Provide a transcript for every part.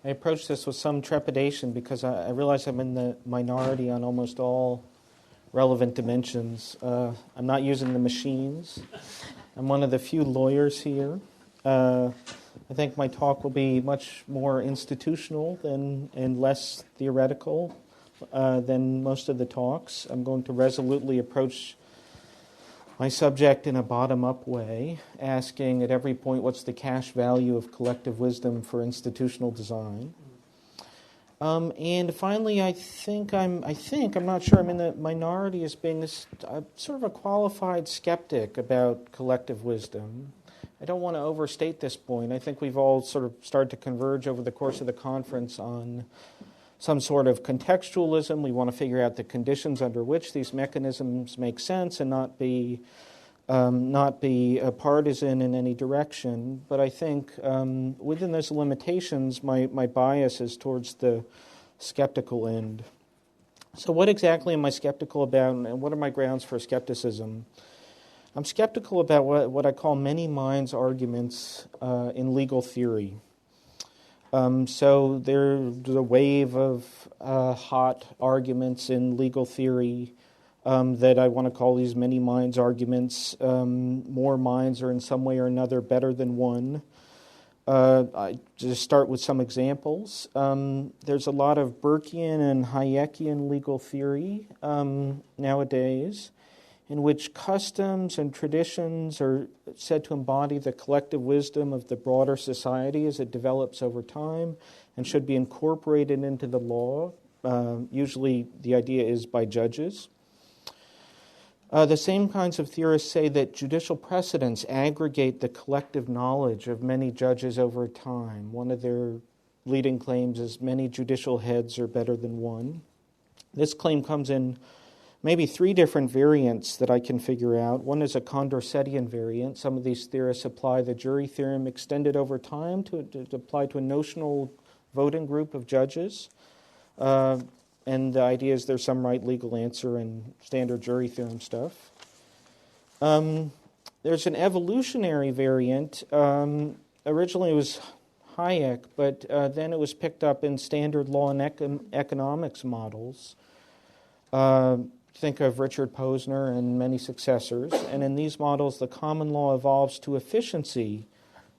I approach this with some trepidation because I realize I'm in the minority on almost all relevant dimensions. I'm not using the machines. I'm one of the few lawyers here. I think my talk will be much more institutional and less theoretical than most of the talks. I'm going to resolutely approach my subject in a bottom-up way, asking at every point what's the cash value of collective wisdom for institutional design. And finally, I'm not sure I'm in the minority as being sort of a qualified skeptic about collective wisdom. I don't want to overstate this point. I think we've all sort of started to converge over the course of the conference on some sort of contextualism. We want to figure out the conditions under which these mechanisms make sense and not be partisan in any direction. But I think within those limitations, my bias is towards the skeptical end. So what exactly am I skeptical about, and what are my grounds for skepticism? I'm skeptical about what I call many minds arguments in legal theory. So there's a wave of hot arguments in legal theory that I want to call these many minds arguments. More minds are in some way or another better than one. I just start with some examples. There's a lot of Burkean and Hayekian legal theory nowadays, in which customs and traditions are said to embody the collective wisdom of the broader society as it develops over time and should be incorporated into the law. Usually the idea is by judges. The same kinds of theorists say that judicial precedents aggregate the collective knowledge of many judges over time. One of their leading claims is many judicial heads are better than one. This claim comes in maybe three different variants that I can figure out. One is a Condorcetian variant. Some of these theorists apply the jury theorem extended over time to apply to a notional voting group of judges. And the idea is there's some right legal answer and standard jury theorem stuff. There's an evolutionary variant. Originally it was Hayek, but then it was picked up in standard law and economics models. Think of Richard Posner and many successors. And in these models, the common law evolves to efficiency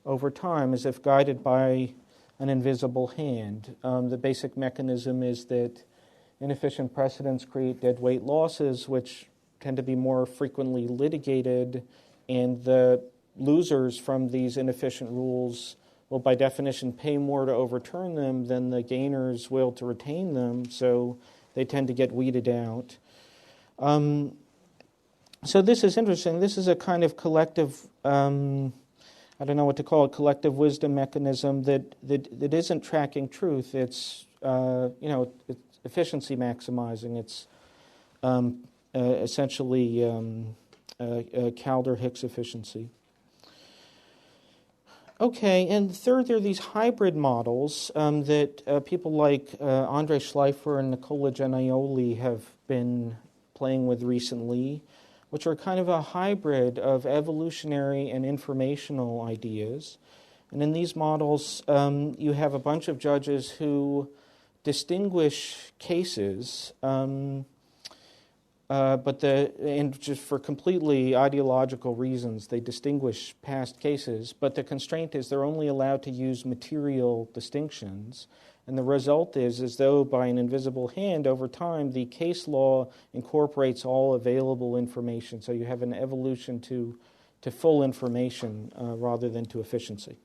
over time as if guided by an invisible hand. The basic mechanism is that inefficient precedents create deadweight losses, which tend to be more frequently litigated, and the losers from these inefficient rules will by definition pay more to overturn them than the gainers will to retain them, so they tend to get weeded out. So this is interesting. This is a kind of collective, I don't know what to call it, collective wisdom mechanism that isn't tracking truth. It's, it's efficiency maximizing. It's essentially Calder-Hicks efficiency. Okay, and third, there are these hybrid models that people like Andre Schleifer and Nicola Giannaioli have been playing with recently, which are kind of a hybrid of evolutionary and informational ideas. And in these models, you have a bunch of judges who distinguish cases, and just for completely ideological reasons, they distinguish past cases, but the constraint is they're only allowed to use material distinctions. And the result is, as though by an invisible hand, over time, the case law incorporates all available information. So you have an evolution to full information rather than to efficiency.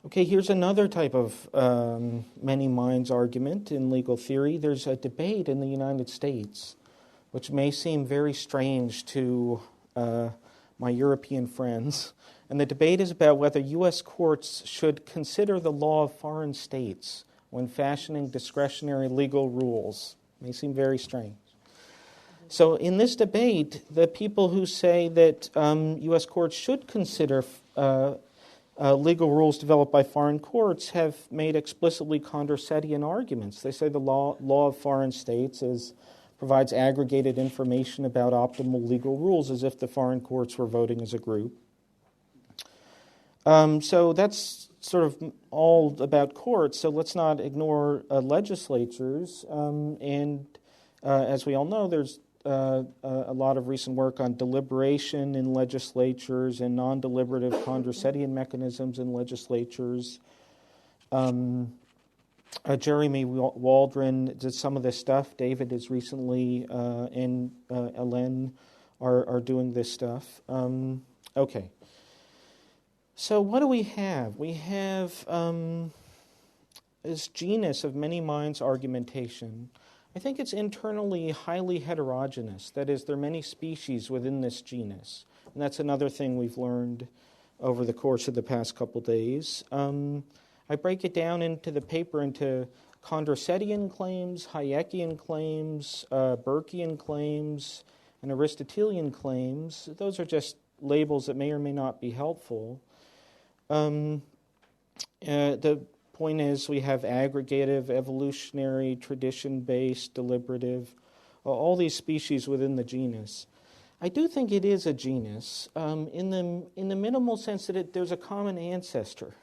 Okay, here's another type of many minds argument in legal theory. There's a debate in the United States, which may seem very strange to my European friends. And the debate is about whether U.S. courts should consider the law of foreign states when fashioning discretionary legal rules. It may seem very strange. So in this debate, the people who say that U.S. courts should consider legal rules developed by foreign courts have made explicitly Condorcetian arguments. They say the law of foreign states provides aggregated information about optimal legal rules as if the foreign courts were voting as a group. So that's sort of all about courts, so let's not ignore legislatures. And as we all know, there's a lot of recent work on deliberation in legislatures and non-deliberative Condorcetian mechanisms in legislatures. Jeremy Waldron did some of this stuff. David is recently, and Ellen are doing this stuff. Okay. So what do we have? We have this genus of many minds argumentation. I think it's internally highly heterogeneous. That is, there are many species within this genus. And that's another thing we've learned over the course of the past couple days. I break it down into the paper into Condorcetian claims, Hayekian claims, Burkean claims, and Aristotelian claims. Those are just labels that may or may not be helpful. The point is we have aggregative, evolutionary, tradition-based, deliberative, all these species within the genus. I do think it is a genus in the minimal sense that there's a common ancestor.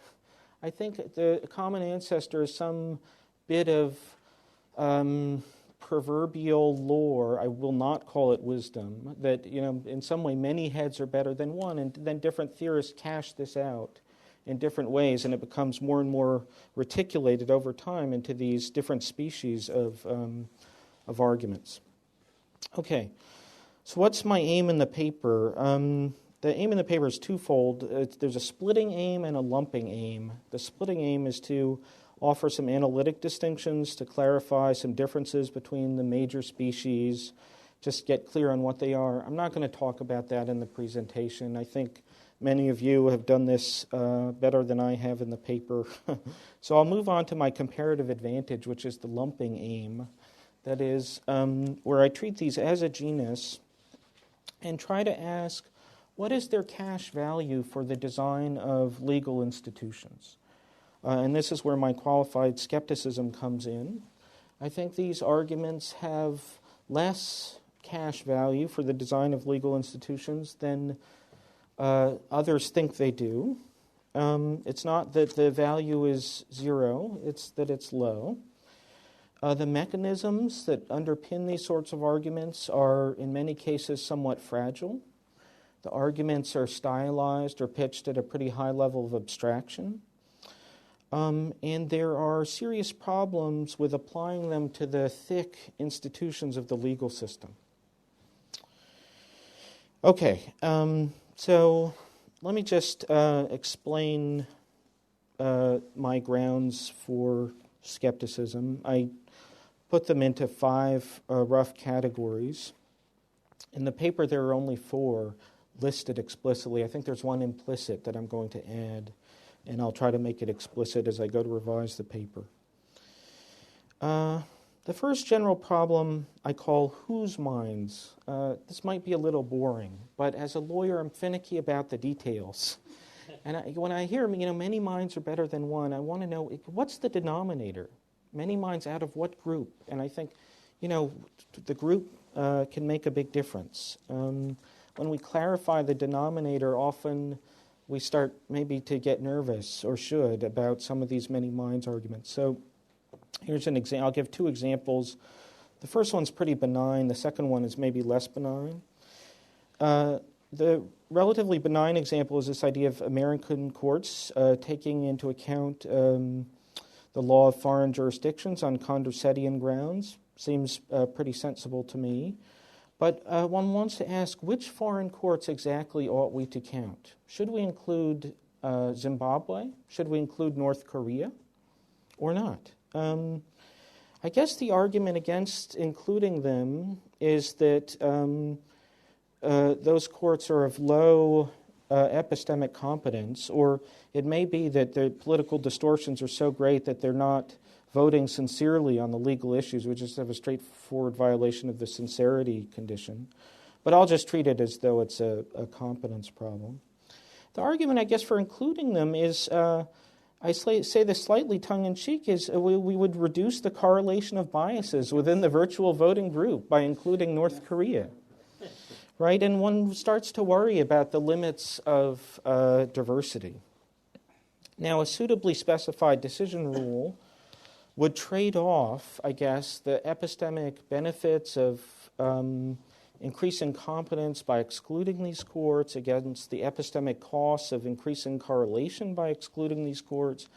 I think the common ancestor is some bit of proverbial lore. I will not call it wisdom, that in some way many heads are better than one, and then different theorists cash this out in different ways, and it becomes more and more reticulated over time into these different species of arguments. Okay, so what's my aim in the paper? The aim in the paper is twofold. There's a splitting aim and a lumping aim. The splitting aim is to offer some analytic distinctions, to clarify some differences between the major species, just get clear on what they are. I'm not going to talk about that in the presentation. I think many of you have done this better than I have in the paper. So I'll move on to my comparative advantage, which is the lumping aim. That is, where I treat these as a genus and try to ask, what is their cash value for the design of legal institutions? And this is where my qualified skepticism comes in. I think these arguments have less cash value for the design of legal institutions than others think they do. It's not that the value is zero, it's that it's low. The mechanisms that underpin these sorts of arguments are, in many cases, somewhat fragile. The arguments are stylized or pitched at a pretty high level of abstraction. And there are serious problems with applying them to the thick institutions of the legal system. Okay, so let me just explain my grounds for skepticism. I put them into 5 rough categories. In the paper, there are only 4 listed explicitly. I think there's one implicit that I'm going to add, and I'll try to make it explicit as I go to revise the paper. The first general problem I call whose minds. This might be a little boring, but as a lawyer, I'm finicky about the details. And when I hear, many minds are better than one, I want to know, what's the denominator? Many minds out of what group? And I think, the group can make a big difference. When we clarify the denominator, often we start maybe to get nervous, or should, about some of these many minds arguments. So here's an example. I'll give 2 examples. The first one's pretty benign. The second one is maybe less benign. The relatively benign example is this idea of American courts taking into account the law of foreign jurisdictions on Condorcetian grounds. Seems pretty sensible to me. But one wants to ask, which foreign courts exactly ought we to count? Should we include Zimbabwe? Should we include North Korea? Or not? I guess the argument against including them is that those courts are of low epistemic competence, or it may be that the political distortions are so great that they're not voting sincerely on the legal issues, which is a straightforward violation of the sincerity condition. But I'll just treat it as though it's a competence problem. The argument, I guess, for including them is, I say this slightly tongue-in-cheek, is we would reduce the correlation of biases within the virtual voting group by including North Korea. Right? And one starts to worry about the limits of diversity. Now, a suitably specified decision rule would trade off, I guess, the epistemic benefits of increasing competence by excluding these courts against the epistemic costs of increasing correlation by excluding these courts,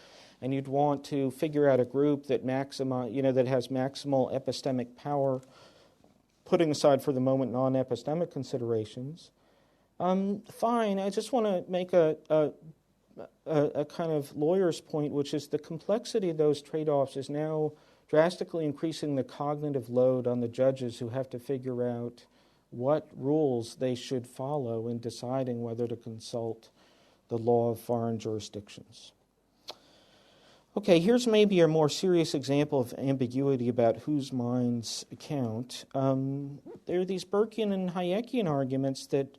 and you'd want to figure out a group that that has maximal epistemic power, putting aside for the moment non-epistemic considerations. Fine, I just want to make a kind of lawyer's point, which is the complexity of those trade-offs is now drastically increasing the cognitive load on the judges who have to figure out what rules they should follow in deciding whether to consult the law of foreign jurisdictions. Okay, here's maybe a more serious example of ambiguity about whose minds count. There are these Burkean and Hayekian arguments that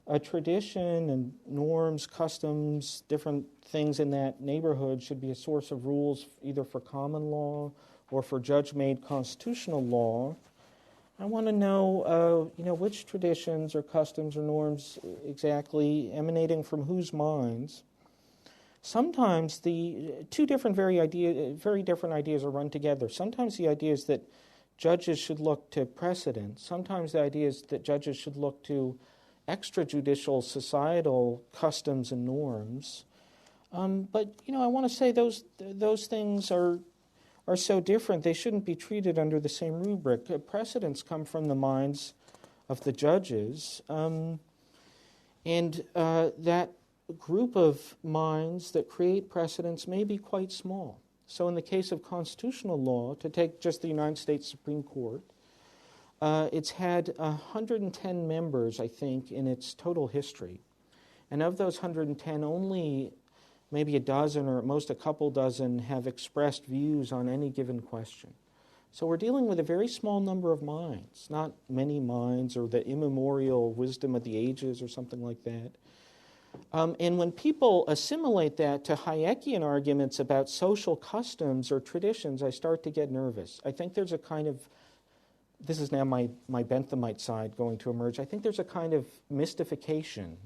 a tradition and norms, customs, different things in that neighborhood should be a source of rules either for common law or for judge-made constitutional law. I want to know, which traditions or customs or norms exactly emanating from whose minds. Sometimes the two different very different ideas are run together. Sometimes the idea is that judges should look to precedent. Sometimes the idea is that judges should look to extrajudicial societal customs and norms. But I want to say those things are so different, they shouldn't be treated under the same rubric. Precedents come from the minds of the judges, and that group of minds that create precedents may be quite small. So in the case of constitutional law, to take just the United States Supreme Court, it's had 110 members, I think, in its total history. And of those 110, only maybe a dozen or at most a couple dozen have expressed views on any given question. So we're dealing with a very small number of minds, not many minds or the immemorial wisdom of the ages or something like that. And when people assimilate that to Hayekian arguments about social customs or traditions, I start to get nervous. I think there's a kind of, this is now my Benthamite side going to emerge, I think there's a kind of mystification,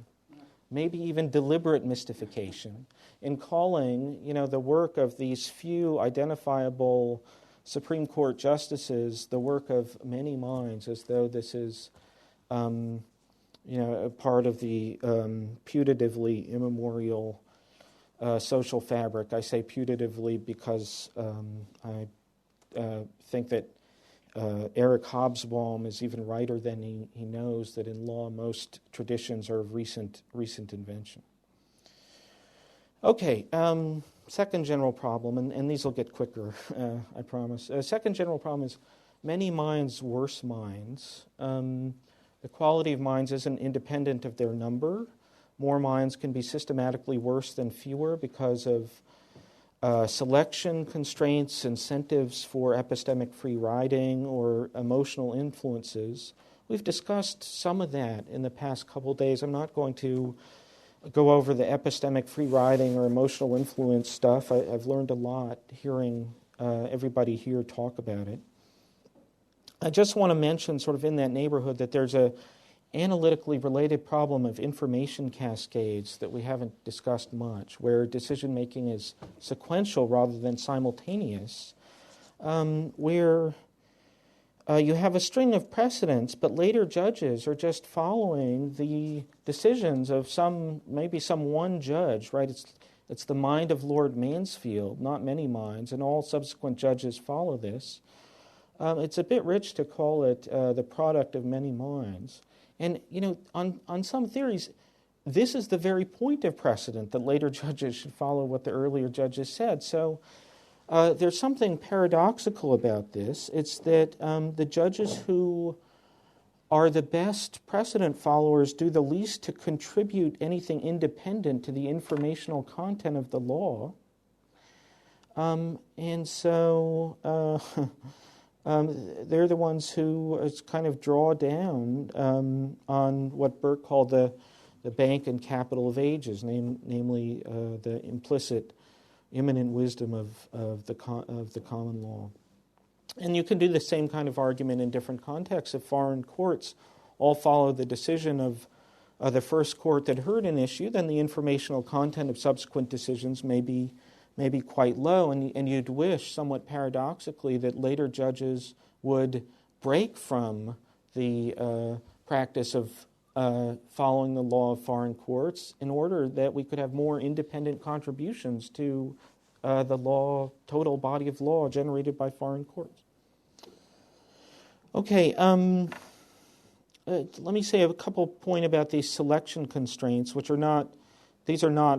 maybe even deliberate mystification, in calling, the work of these few identifiable Supreme Court justices the work of many minds, as though this is a part of the putatively immemorial social fabric. I say putatively because I think that Eric Hobsbawm is even righter than he knows that in law most traditions are of recent invention. Okay, second general problem, and these will get quicker, I promise. Second general problem is many minds, worse minds. The quality of minds isn't independent of their number. More minds can be systematically worse than fewer because of selection constraints, incentives for epistemic free riding, or emotional influences. We've discussed some of that in the past couple of days. I'm not going to go over the epistemic free riding or emotional influence stuff. I've learned a lot hearing everybody here talk about it. I just want to mention sort of in that neighborhood that there's a analytically related problem of information cascades that we haven't discussed much, where decision-making is sequential rather than simultaneous, where you have a string of precedents, but later judges are just following the decisions of maybe some one judge, right? It's the mind of Lord Mansfield, not many minds, and all subsequent judges follow this. It's a bit rich to call it the product of many minds. And, on some theories, this is the very point of precedent, that later judges should follow what the earlier judges said. So there's something paradoxical about this. It's that the judges who are the best precedent followers do the least to contribute anything independent to the informational content of the law. And so they're the ones who kind of draw down on what Burke called the bank and capital of ages, namely the implicit, immanent wisdom of the common law. And you can do the same kind of argument in different contexts. If foreign courts all follow the decision of the first court that heard an issue, then the informational content of subsequent decisions may be quite low, and you'd wish, somewhat paradoxically, that later judges would break from the practice of following the law of foreign courts in order that we could have more independent contributions to the total body of law generated by foreign courts. Okay, let me say a couple point about these selection constraints, which are not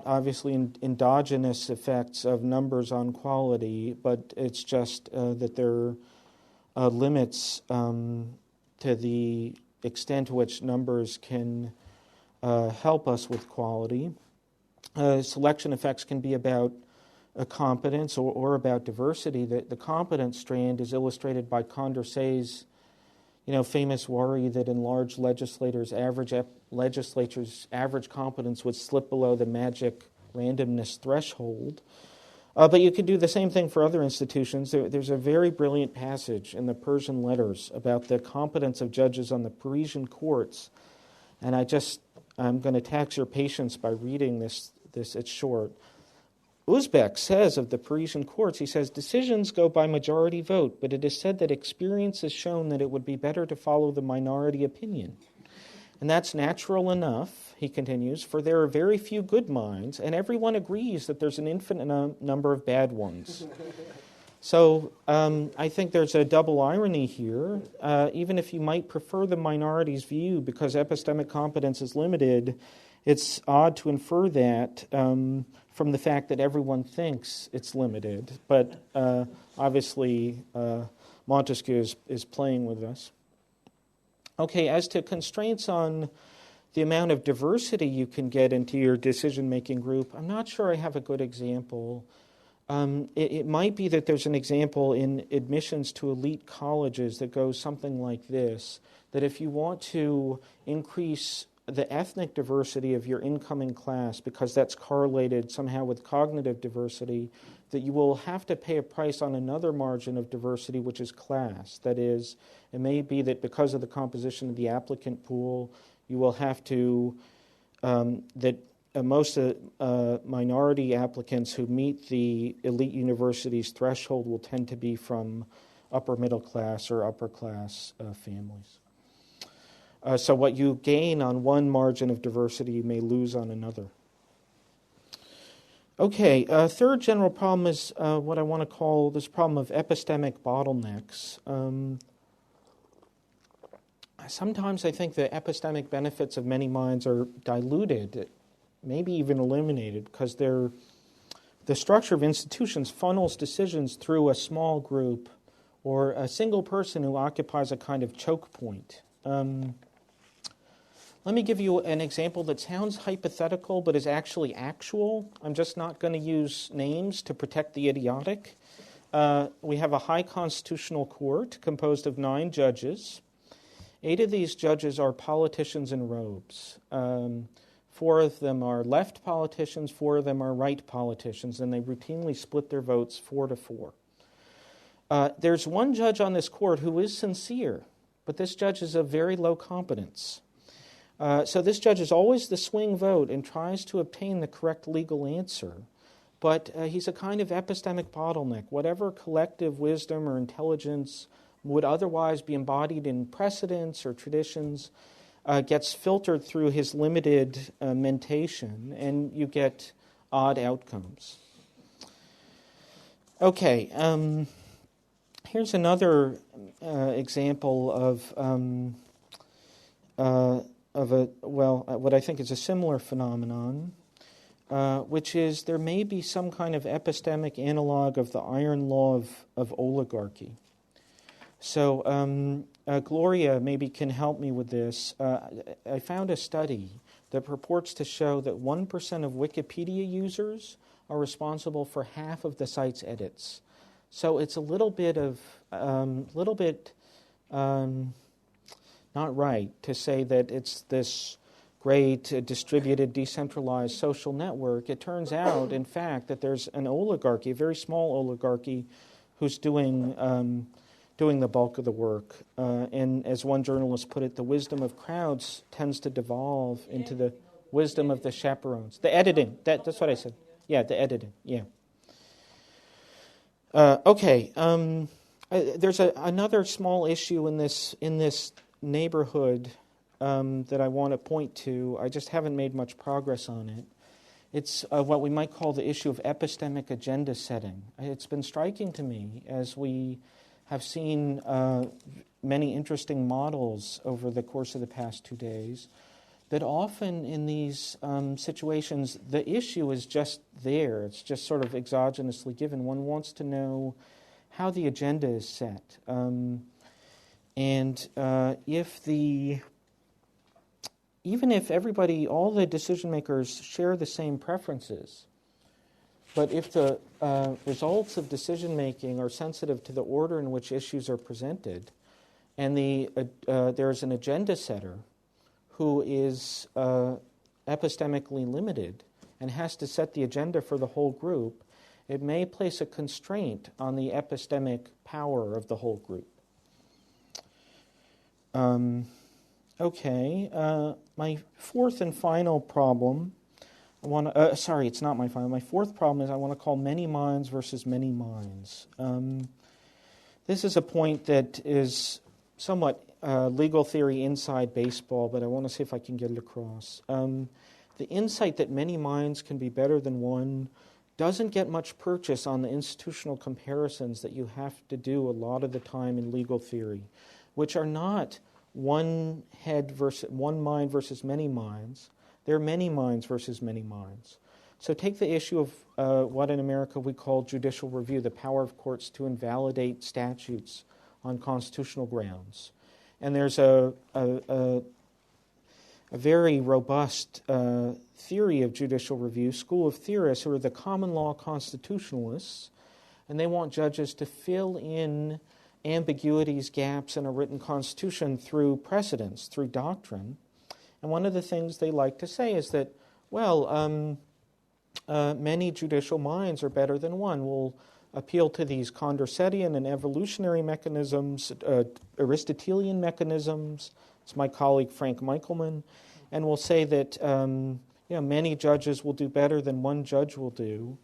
obviously endogenous effects of numbers on quality, but it's just that there are limits to the extent to which numbers can help us with quality. Selection effects can be about competence or about diversity. The competence strand is illustrated by Condorcet's famous worry that in large legislatures' average competence would slip below the magic randomness threshold. But you could do the same thing for other institutions. There's a very brilliant passage in the Persian letters about the competence of judges on the Parisian courts. And I'm going to tax your patience by reading this. It's short. Uzbek says of the Parisian courts, he says, decisions go by majority vote, but it is said that experience has shown that it would be better to follow the minority opinion. And that's natural enough, he continues, for there are very few good minds, and everyone agrees that there's an infinite number of bad ones. So I think there's a double irony here. Even if you might prefer the minority's view because epistemic competence is limited, it's odd to infer that from the fact that everyone thinks it's limited. But obviously Montesquieu is playing with us. Okay, as to constraints on the amount of diversity you can get into your decision-making group, I'm not sure I have a good example. It might be that there's an example in admissions to elite colleges that goes something like this, that if you want to increase the ethnic diversity of your incoming class, because that's correlated somehow with cognitive diversity, that you will have to pay a price on another margin of diversity, which is class. That is, it may be that because of the composition of the applicant pool, you will have to, most minority applicants who meet the elite university's threshold will tend to be from upper middle class or upper class families. So what you gain on one margin of diversity, you may lose on another. Okay, third general problem is what I want to call this problem of epistemic bottlenecks. Sometimes I think the epistemic benefits of many minds are diluted, maybe even eliminated, because the structure of institutions funnels decisions through a small group or a single person who occupies a kind of choke point. Let me give you an example that sounds hypothetical but is actually actual. I'm just not going to use names to protect the idiotic. We have a high constitutional court composed of 9 judges. 8 of these judges are politicians in robes. 4 of them are left politicians, 4 of them are right politicians, and they routinely split their votes 4-4. There's one judge on this court who is sincere, but this judge is of very low competence. So this judge is always the swing vote and tries to obtain the correct legal answer, but he's a kind of epistemic bottleneck. Whatever collective wisdom or intelligence would otherwise be embodied in precedents or traditions gets filtered through his limited mentation, and you get odd outcomes. Okay, here's another example of what I think is a similar phenomenon, which is there may be some kind of epistemic analog of the iron law of oligarchy. So Gloria maybe can help me with this. I found a study that purports to show that 1% of Wikipedia users are responsible for half of the site's edits. So it's a little bit not right to say that it's this great distributed, decentralized social network. It turns out, in fact, that there's an oligarchy, a very small oligarchy, who's doing doing the bulk of the work. And as one journalist put it, the wisdom of crowds tends to devolve into the wisdom of the chaperones. The editing, that's what I said. Yeah, the editing, yeah. Okay, there's another small issue in this neighborhood that I want to point to. I just haven't made much progress on it. It's what we might call the issue of epistemic agenda setting. It's been striking to me as we have seen many interesting models over the course of the past 2 days that often in these situations the issue is just there. It's just sort of exogenously given. One wants to know how the agenda is set. Even if everybody, all the decision makers share the same preferences, but if the results of decision making are sensitive to the order in which issues are presented, and there's an agenda setter who is epistemically limited and has to set the agenda for the whole group, it may place a constraint on the epistemic power of the whole group. My fourth and final problem, it's not my final. My fourth problem is I want to call many minds versus many minds. This is a point that is somewhat legal theory inside baseball, but I want to see if I can get it across. The insight that many minds can be better than one doesn't get much purchase on the institutional comparisons that you have to do a lot of the time in legal theory, which are not one mind versus many minds. They're many minds versus many minds. So take the issue of what in America we call judicial review, the power of courts to invalidate statutes on constitutional grounds. And there's a very robust theory of judicial review, school of theorists who are the common law constitutionalists, and they want judges to fill in ambiguities, gaps in a written constitution through precedents, through doctrine. And one of the things they like to say is that, many judicial minds are better than one. We'll appeal to these Condorcetian and evolutionary mechanisms, Aristotelian mechanisms. It's my colleague Frank Michelman. And we'll say that many judges will do better than one judge will do.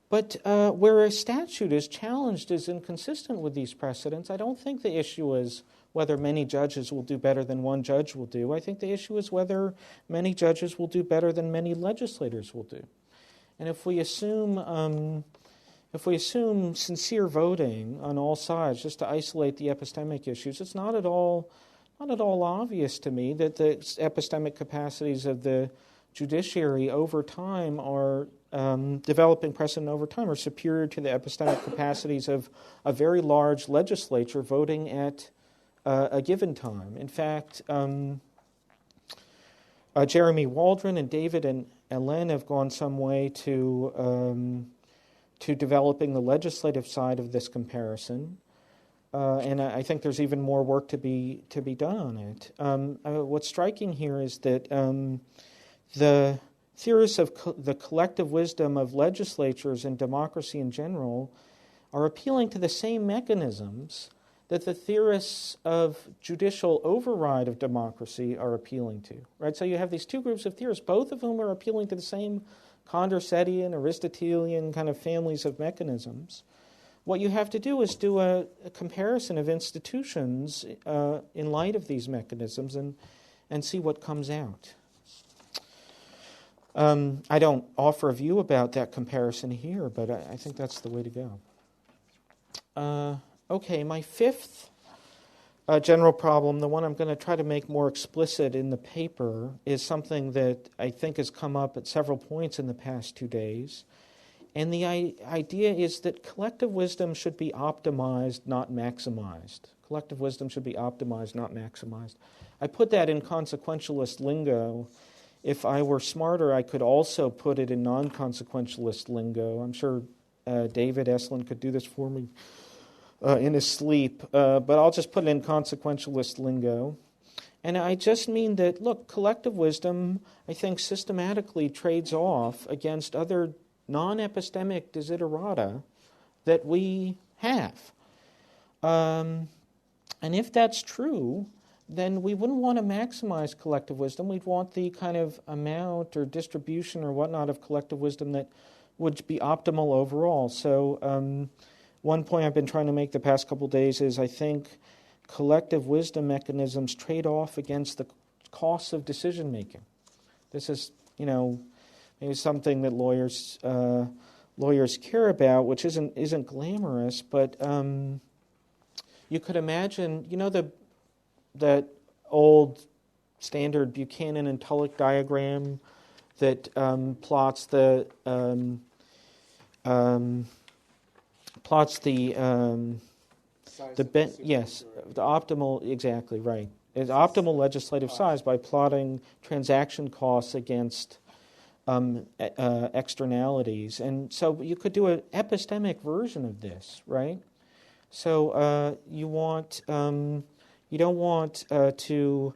But where a statute is challenged is inconsistent with these precedents. I don't think the issue is whether many judges will do better than one judge will do. I think the issue is whether many judges will do better than many legislators will do. And if we assume sincere voting on all sides, just to isolate the epistemic issues, it's not at all obvious to me that the epistemic capacities of the judiciary over time are developing precedent over time are superior to the epistemic capacities of a very large legislature voting at a given time. In fact, Jeremy Waldron and David and Len have gone some way to developing the legislative side of this comparison, and I think there's even more work to be done on it. What's striking here is that the theorists of the collective wisdom of legislatures and democracy in general are appealing to the same mechanisms that the theorists of judicial override of democracy are appealing to. Right? So you have these two groups of theorists, both of whom are appealing to the same Condorcetian, Aristotelian kind of families of mechanisms. What you have to do is do a comparison of institutions in light of these mechanisms and see what comes out. I don't offer a view about that comparison here, but I think that's the way to go. My fifth general problem, the one I'm going to try to make more explicit in the paper, is something that I think has come up at several points in the past 2 days. And the idea is that collective wisdom should be optimized, not maximized. Collective wisdom should be optimized, not maximized. I put that in consequentialist lingo. If I were smarter, I could also put it in non-consequentialist lingo. I'm sure David Estlin could do this for me in his sleep, but I'll just put it in consequentialist lingo. And I just mean that, look, collective wisdom, I think, systematically trades off against other non-epistemic desiderata that we have. And if that's true, then we wouldn't want to maximize collective wisdom. We'd want the kind of amount or distribution or whatnot of collective wisdom that would be optimal overall. So one point I've been trying to make the past couple days is I think collective wisdom mechanisms trade off against the costs of decision making. This is, maybe something that lawyers care about, which isn't glamorous, but you could imagine, that old standard Buchanan and Tulloch diagram that plots the optimal, exactly right. It's optimal legislative size by plotting transaction costs against externalities. And so you could do an epistemic version of this, right? So you don't want to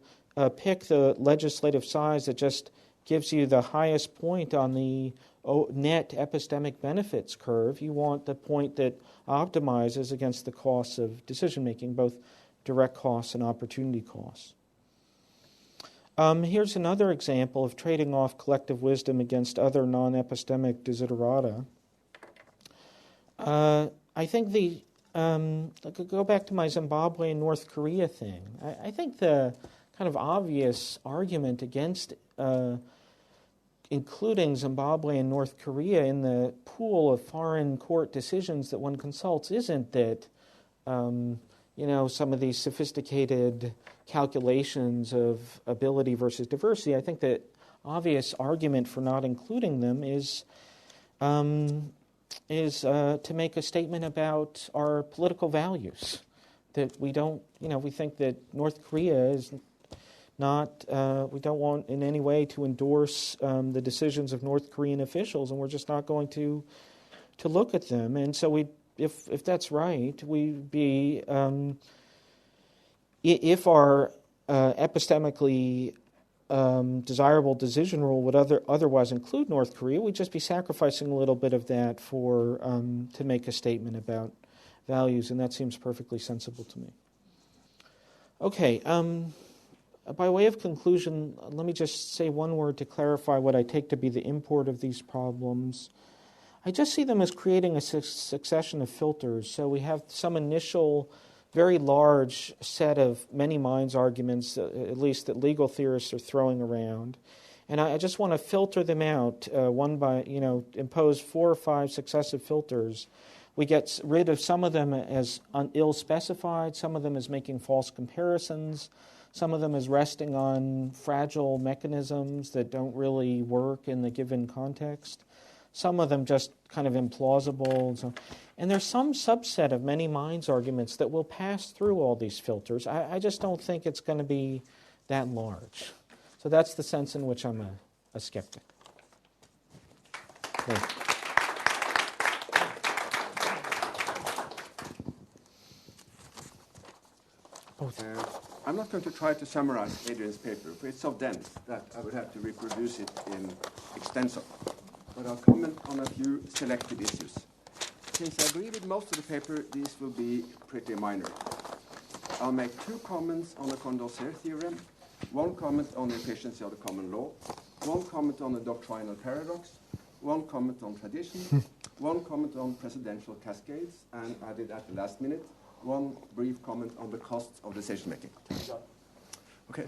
pick the legislative size that just gives you the highest point on the net epistemic benefits curve. You want the point that optimizes against the costs of decision-making, both direct costs and opportunity costs. Here's another example of trading off collective wisdom against other non-epistemic desiderata. I think go back to my Zimbabwe and North Korea thing. I think the kind of obvious argument against including Zimbabwe and North Korea in the pool of foreign court decisions that one consults isn't that some of these sophisticated calculations of ability versus diversity. I think the obvious argument for not including them is to make a statement about our political values. That we don't, we think that North Korea is not, we don't want in any way to endorse the decisions of North Korean officials, and we're just not going to look at them. And so if that's right, we'd be, if our epistemically desirable decision rule would otherwise include North Korea, we'd just be sacrificing a little bit of that for to make a statement about values, and that seems perfectly sensible to me. Okay, by way of conclusion, let me just say one word to clarify what I take to be the import of these problems. I just see them as creating a succession of filters. So we have some initial, very large set of many minds arguments, at least that legal theorists are throwing around. And I just want to filter them out, one by, impose 4 or 5 successive filters. We get rid of some of them as ill-specified, some of them as making false comparisons, some of them as resting on fragile mechanisms that don't really work in the given context. Some of them just kind of implausible. And there's some subset of many minds arguments that will pass through all these filters. I just don't think it's going to be that large. So that's the sense in which I'm a skeptic. Okay. I'm not going to try to summarize Adrian's paper, for it's so dense that I would have to reproduce it in extenso. But I'll comment on a few selected issues. Since I agree with most of the paper, these will be pretty minor. I'll make 2 comments on the Condorcet theorem, 1 comment on the efficiency of the common law, 1 comment on the doctrinal paradox, 1 comment on tradition, 1 comment on presidential cascades, and added at the last minute, 1 brief comment on the costs of decision-making. Okay.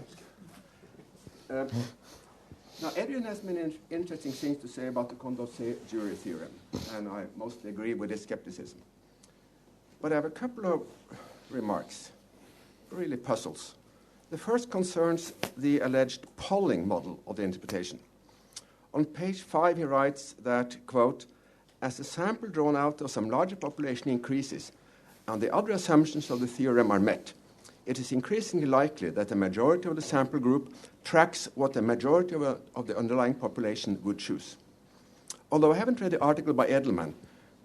Now, Adrian has many interesting things to say about the Condorcet jury theorem, and I mostly agree with his skepticism. But I have a couple of remarks, really puzzles. The first concerns the alleged polling model of the interpretation. On page 5, he writes that, quote, as the sample drawn out of some larger population increases and the other assumptions of the theorem are met, it is increasingly likely that the majority of the sample group tracks what the majority of the underlying population would choose. Although I haven't read the article by Edelman,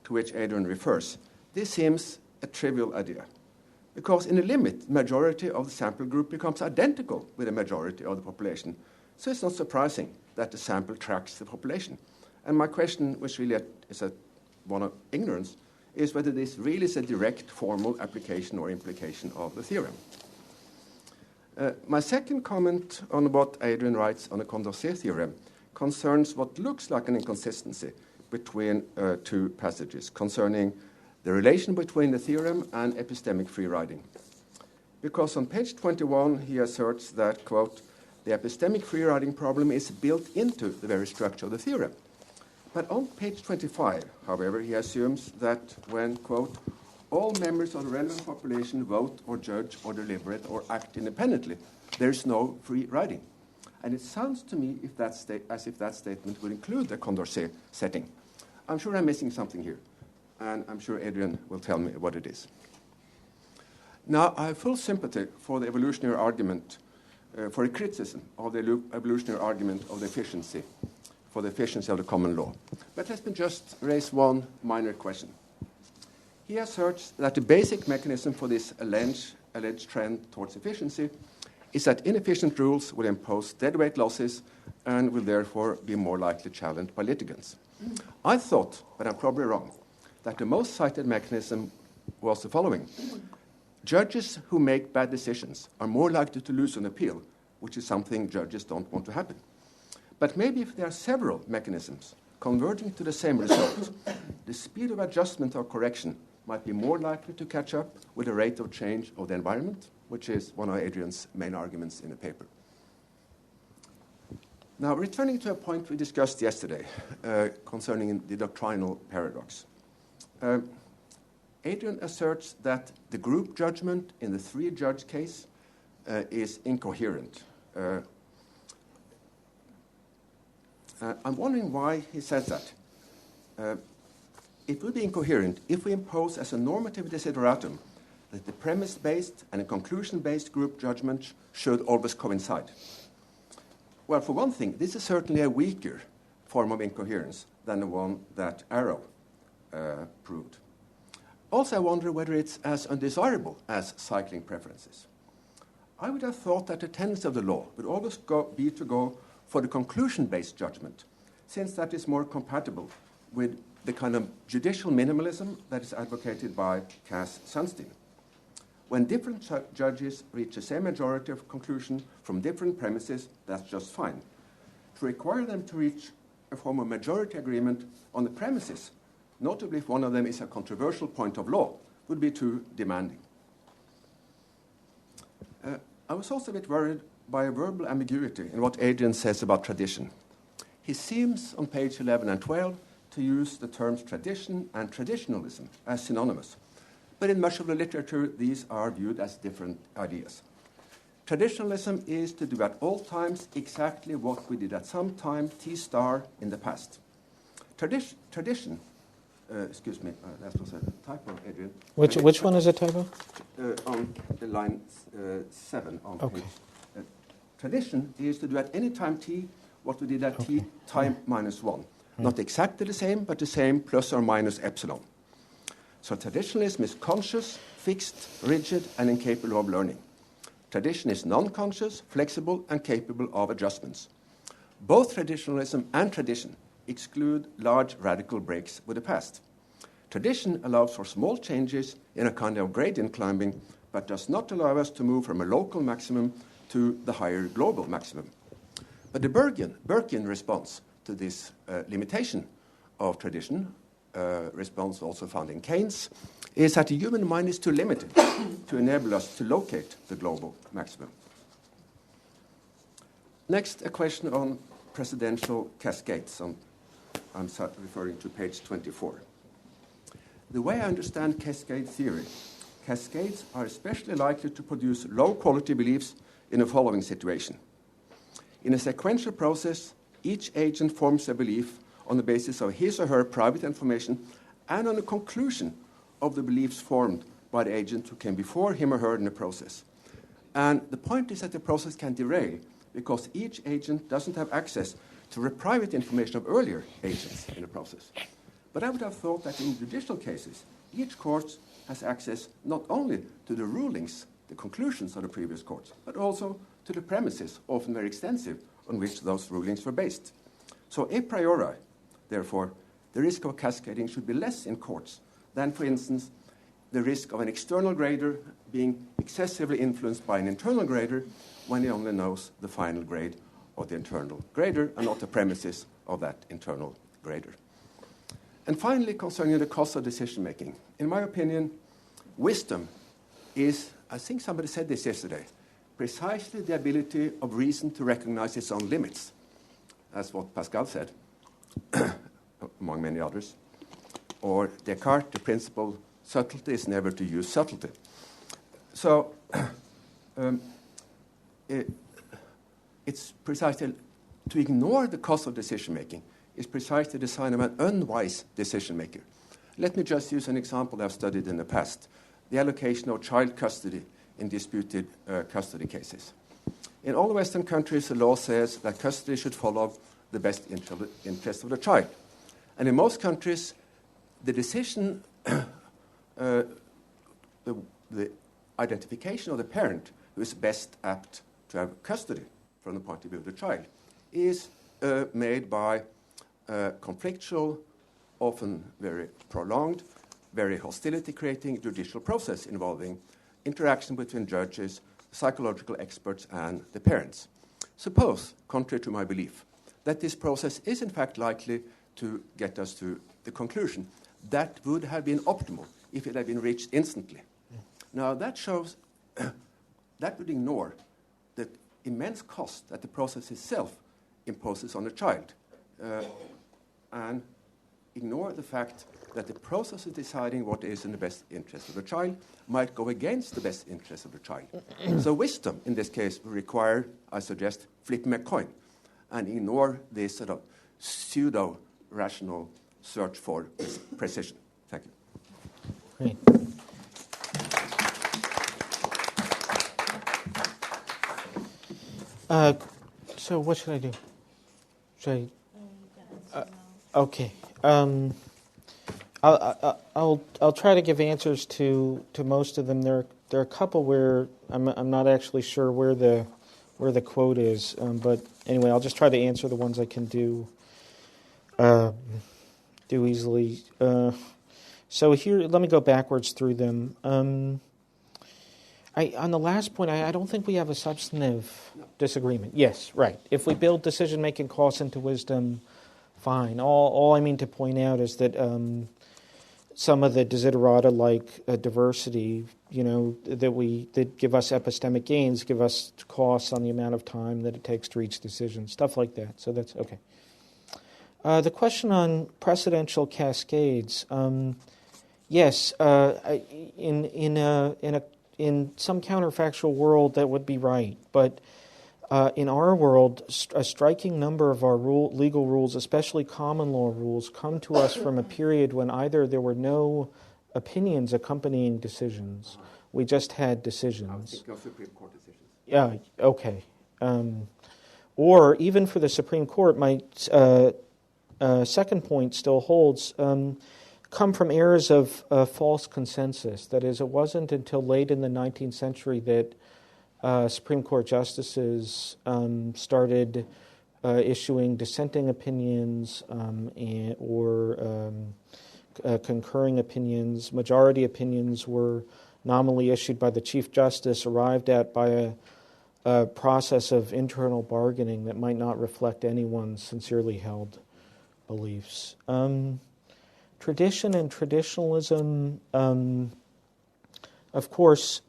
to which Adrian refers, this seems a trivial idea. Because in a limit, the majority of the sample group becomes identical with the majority of the population. So it's not surprising that the sample tracks the population. And my question, which really is one of ignorance, is whether this really is a direct formal application or implication of the theorem. My second comment on what Adrian writes on the Condorcet theorem concerns what looks like an inconsistency between two passages concerning the relation between the theorem and epistemic free riding. Because on page 21 he asserts that, quote, the epistemic free riding problem is built into the very structure of the theorem. But on page 25, however, he assumes that when, quote, all members of the relevant population vote or judge or deliberate or act independently, there's no free riding. And it sounds to me as if that statement would include the Condorcet setting. I'm sure I'm missing something here, and I'm sure Adrian will tell me what it is. Now, I have full sympathy for the evolutionary argument, for a criticism of the evolutionary argument of the efficiency, for the efficiency of the common law. But let me just raise one minor question. He asserts that the basic mechanism for this alleged trend towards efficiency is that inefficient rules will impose deadweight losses and will therefore be more likely challenged by litigants. I thought, but I'm probably wrong, that the most cited mechanism was the following. Judges who make bad decisions are more likely to lose an appeal, which is something judges don't want to happen. But maybe if there are several mechanisms converging to the same result, the speed of adjustment or correction might be more likely to catch up with the rate of change of the environment, which is one of Adrian's main arguments in the paper. Now, returning to a point we discussed yesterday concerning the doctrinal paradox. Adrian asserts that the group judgment in the three-judge case is incoherent. I'm wondering why he says that. It would be incoherent if we impose as a normative desideratum that the premise-based and a conclusion-based group judgment should always coincide. Well, for one thing, this is certainly a weaker form of incoherence than the one that Arrow proved. Also, I wonder whether it's as undesirable as cycling preferences. I would have thought that the tendency of the law would always be to go for the conclusion-based judgment, since that is more compatible with the kind of judicial minimalism that is advocated by Cass Sunstein. When different judges reach the same majority of conclusion from different premises, that's just fine. To require them to reach a form of majority agreement on the premises, notably if one of them is a controversial point of law, would be too demanding. I was also a bit worried by a verbal ambiguity in what Adrian says about tradition. He seems, on page 11 and 12, to use the terms tradition and traditionalism as synonymous. But in much of the literature, these are viewed as different ideas. Traditionalism is to do at all times exactly what we did at some time, T star, in the past. Tradition, excuse me, that was a typo, Adrian. Which one is a typo? On the line 7 on page. Tradition is to do at any time T what we did at T time minus 1. Not exactly the same, but the same plus or minus epsilon. So traditionalism is conscious, fixed, rigid, and incapable of learning. Tradition is non-conscious, flexible, and capable of adjustments. Both traditionalism and tradition exclude large radical breaks with the past. Tradition allows for small changes in a kind of gradient climbing, but does not allow us to move from a local maximum to the higher global maximum. But the Burkean response to this limitation of tradition, response also found in Keynes, is that the human mind is too limited to enable us to locate the global maximum. Next, a question on precedential cascades. I'm referring to page 24. The way I understand cascade theory, cascades are especially likely to produce low-quality beliefs in the following situation. In a sequential process, each agent forms a belief on the basis of his or her private information and on the conclusion of the beliefs formed by the agent who came before him or her in the process. And the point is that the process can derail because each agent doesn't have access to the private information of earlier agents in the process. But I would have thought that in judicial cases, each court has access not only to the rulings, the conclusions of the previous courts, but also to the premises, often very extensive, on which those rulings were based. So a priori, therefore, the risk of cascading should be less in courts than, for instance, the risk of an external grader being excessively influenced by an internal grader when he only knows the final grade of the internal grader and not the premises of that internal grader. And finally, concerning the cost of decision-making, in my opinion, wisdom is, I think somebody said this yesterday, precisely the ability of reason to recognize its own limits. That's what Pascal said, among many others. Or Descartes, the principle, subtlety is never to use subtlety. So it's precisely to ignore the cost of decision-making is precisely the sign of an unwise decision-maker. Let me just use an example I've studied in the past, the allocation of child custody in disputed custody cases. In all Western countries, the law says that custody should follow the best interest of the child. And in most countries, the decision, the identification of the parent who is best apt to have custody from the point of view of the child is made by conflictual, often very prolonged, very hostility-creating judicial process involving interaction between judges, psychological experts, and the parents. Suppose, contrary to my belief, that this process is in fact likely to get us to the conclusion that would have been optimal if it had been reached instantly. Now that shows, that would ignore the immense cost that the process itself imposes on a child, and ignore the fact that the process of deciding what is in the best interest of the child might go against the best interest of the child. So wisdom, in this case, will require, I suggest, flipping a coin and ignore this sort of pseudo-rational search for precision. Thank you. Great. So what should I do? Should I? Okay. I'll try to give answers to most of them. There are a couple where I'm not actually sure where the quote is, but anyway, I'll just try to answer the ones I can do easily. So here, let me go backwards through them. On the last point, I don't think we have a substantive disagreement. Yes, right. If we build decision-making costs into wisdom, fine. All I mean to point out is that some of the desiderata, like diversity, that give us epistemic gains, give us costs on the amount of time that it takes to reach decisions, stuff like that. So that's okay. The question on precedential cascades, yes, in some counterfactual world that would be right, but in our world, a striking number of our legal rules, especially common law rules, come to us from a period when either there were no opinions accompanying decisions, we just had decisions. Supreme Court decisions. Yeah, okay. Or even for the Supreme Court, my second point still holds, come from eras of false consensus. That is, it wasn't until late in the 19th century that Supreme Court justices started issuing dissenting opinions or concurring opinions. Majority opinions were nominally issued by the Chief Justice, arrived at by a process of internal bargaining that might not reflect anyone's sincerely held beliefs. Tradition and traditionalism, of course,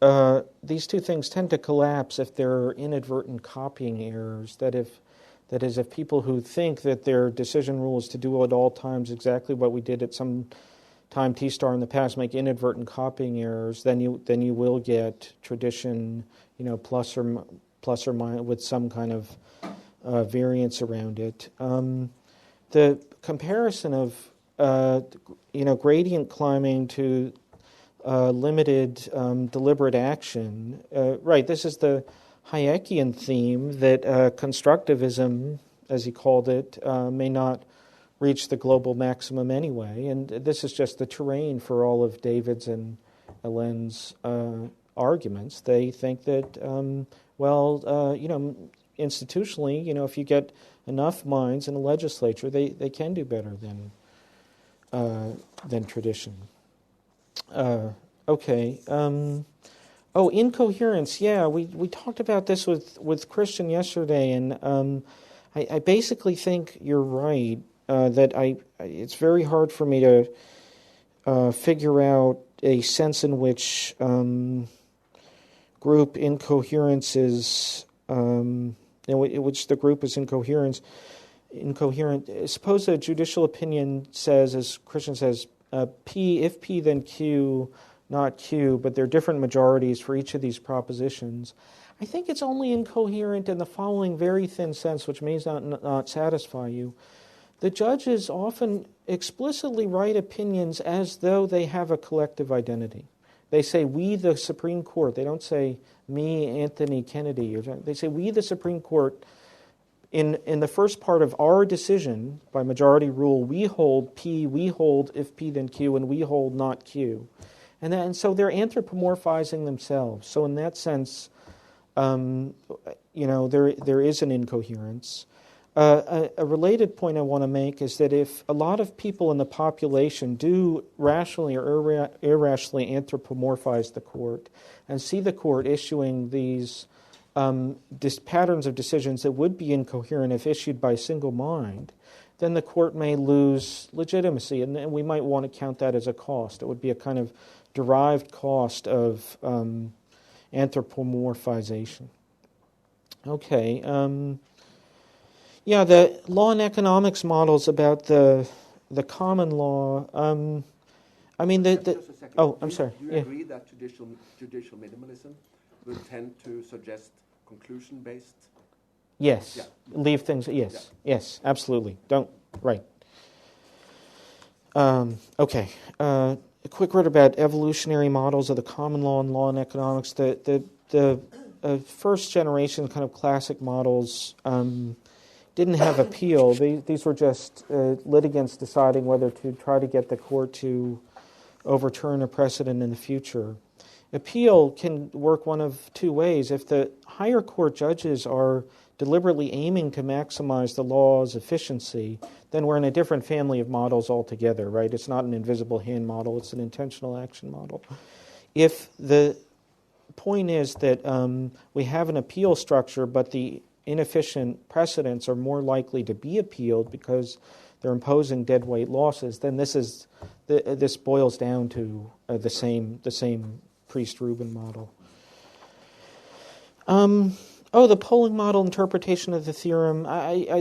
these two things tend to collapse if there are inadvertent copying errors. That is, if people who think that their decision rule is to do at all times exactly what we did at some time T-star in the past make inadvertent copying errors, then you will get tradition, plus or minus with some kind of variance around it. The comparison of gradient climbing to limited deliberate action. Right, this is the Hayekian theme that constructivism, as he called it, may not reach the global maximum anyway. And this is just the terrain for all of David's and Helen's arguments. They think that, institutionally, if you get enough minds in a legislature, they can do better than tradition. Okay. Incoherence. Yeah, we talked about this with Christian yesterday, and I basically think you're right that it's very hard for me to figure out a sense in which group incoherence is, in which the group is incoherent. Suppose a judicial opinion says, as Christian says, P, if P then Q, not Q, but there are different majorities for each of these propositions. I think it's only incoherent in the following very thin sense, which may not satisfy you. The judges often explicitly write opinions as though they have a collective identity. They say, we, the Supreme Court. They don't say, me, Anthony Kennedy. They say, we, the Supreme Court. In the first part of our decision, by majority rule, we hold P, we hold if P then Q, and we hold not Q. And so they're anthropomorphizing themselves. So in that sense, there is an incoherence. A related point I want to make is that if a lot of people in the population do rationally or irrationally anthropomorphize the court and see the court issuing these patterns of decisions that would be incoherent if issued by a single mind, then the court may lose legitimacy, and we might want to count that as a cost. It would be a kind of derived cost of anthropomorphization. Okay. The law and economics models about the common law. Just a second. I'm sorry. Do you agree that judicial minimalism will tend to suggest conclusion-based? Yes. Yeah. Leave things. Yes. Yeah. Yes. Absolutely. Right. Okay. A quick word about evolutionary models of the common law and law and economics. The first generation kind of classic models didn't have appeal. These were just litigants deciding whether to try to get the court to overturn a precedent in the future. Appeal can work one of two ways. If the higher court judges are deliberately aiming to maximize the law's efficiency, then we're in a different family of models altogether, right? It's not an invisible hand model, it's an intentional action model. If the point is that we have an appeal structure, but the inefficient precedents are more likely to be appealed because they're imposing deadweight losses, then this boils down to the same Priest-Rubin model. The polling model interpretation of the theorem.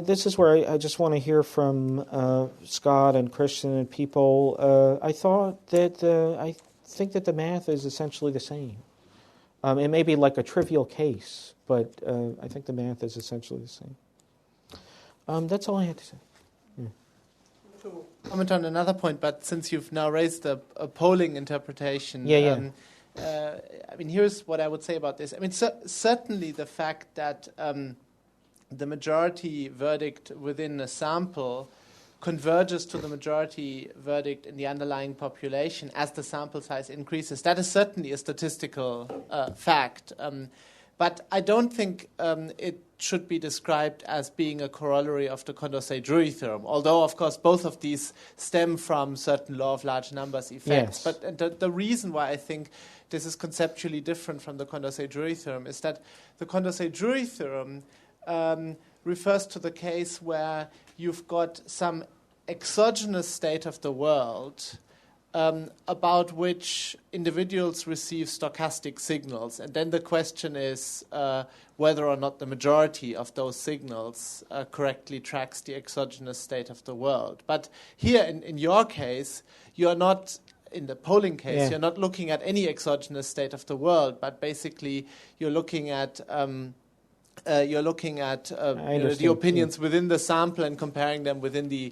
This is where I just want to hear from Scott and Christian and people. I think that the math is essentially the same. It may be like a trivial case, but I think the math is essentially the same. That's all I had to say. Yeah. To comment on another point, but since you've now raised a polling interpretation, here's what I would say about this. Certainly the fact that the majority verdict within a sample converges to the majority verdict in the underlying population as the sample size increases, that is certainly a statistical fact. But I don't think it should be described as being a corollary of the Condorcet-Drury theorem, although, of course, both of these stem from certain law of large numbers effects. Yes. But the reason why I think this is conceptually different from the Condorcet-Drury theorem is that the Condorcet-Drury theorem refers to the case where you've got some exogenous state of the world about which individuals receive stochastic signals. And then the question is whether or not the majority of those signals correctly tracks the exogenous state of the world. But here, in your case, you're not, in the polling case, you're not looking at any exogenous state of the world, but basically you're looking at the opinions within the sample and comparing them with the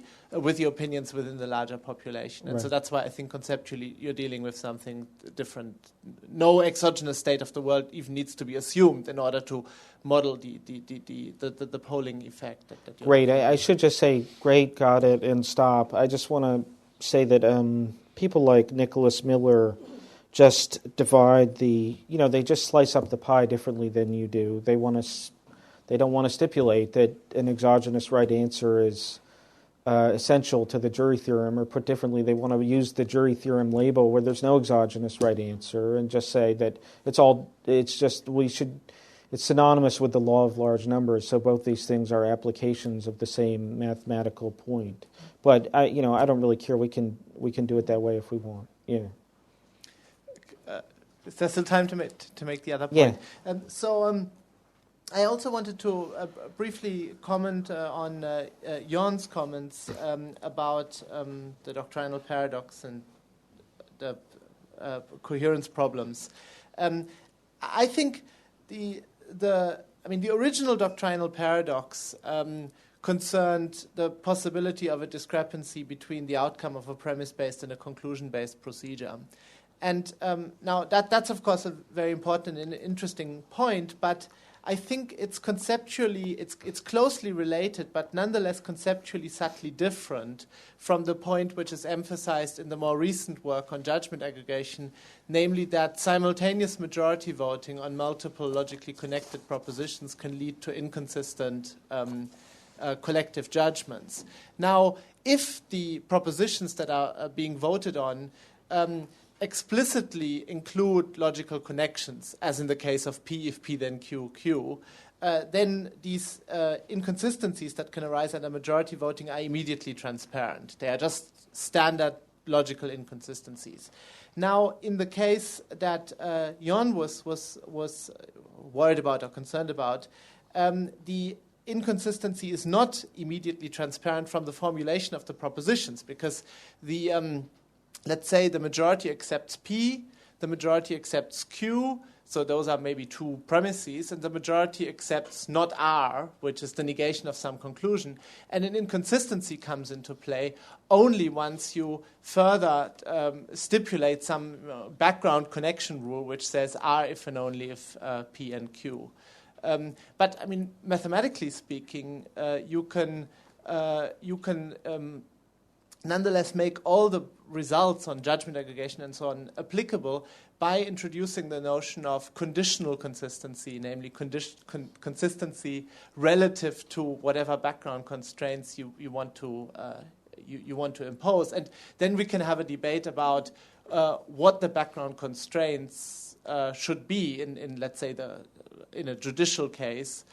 opinions within the larger population. And so that's why I think conceptually you're dealing with something different. No exogenous state of the world even needs to be assumed in order to model the polling effect. That great. I should just say, great, got it, and stop. I just want to say that people like Nicholas Miller just divide they just slice up the pie differently than you do. They don't want to stipulate that an exogenous right answer is essential to the jury theorem, or put differently, they want to use the jury theorem label where there's no exogenous right answer and just say that it's synonymous with the law of large numbers, so both these things are applications of the same mathematical point. But I don't really care. We can do it that way if we want. Yeah. Is there still time to make the other point? Yeah. I also wanted to briefly comment on Jon's comments about the doctrinal paradox and the coherence problems. I think the original doctrinal paradox concerned the possibility of a discrepancy between the outcome of a premise-based and a conclusion-based procedure. And now that's of course a very important and interesting point, but I think it's conceptually, it's closely related, but nonetheless conceptually subtly different from the point which is emphasized in the more recent work on judgment aggregation, namely that simultaneous majority voting on multiple logically connected propositions can lead to inconsistent collective judgments. Now, if the propositions that are being voted on explicitly include logical connections, as in the case of P, if P then Q, Q, then these inconsistencies that can arise under majority voting are immediately transparent. They are just standard logical inconsistencies. Now, in the case that Jon was worried about or concerned about, the inconsistency is not immediately transparent from the formulation of the propositions, because the let's say the majority accepts P, the majority accepts Q, so those are maybe two premises, and the majority accepts not R, which is the negation of some conclusion. And an inconsistency comes into play only once you further stipulate some background connection rule which says R if and only if P and Q. But I mean, mathematically speaking, you can nonetheless make all the results on judgment aggregation and so on applicable by introducing the notion of conditional consistency, namely consistency relative to whatever background constraints you want to impose. And then we can have a debate about what the background constraints should be in let's say in a judicial case,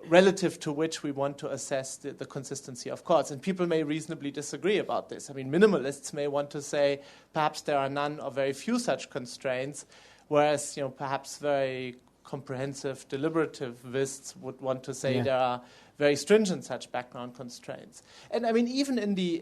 relative to which we want to assess the consistency of courts. And people may reasonably disagree about this. I mean, minimalists may want to say perhaps there are none or very few such constraints, whereas perhaps very comprehensive deliberativists would want to say there are very stringent such background constraints. And I mean, even in the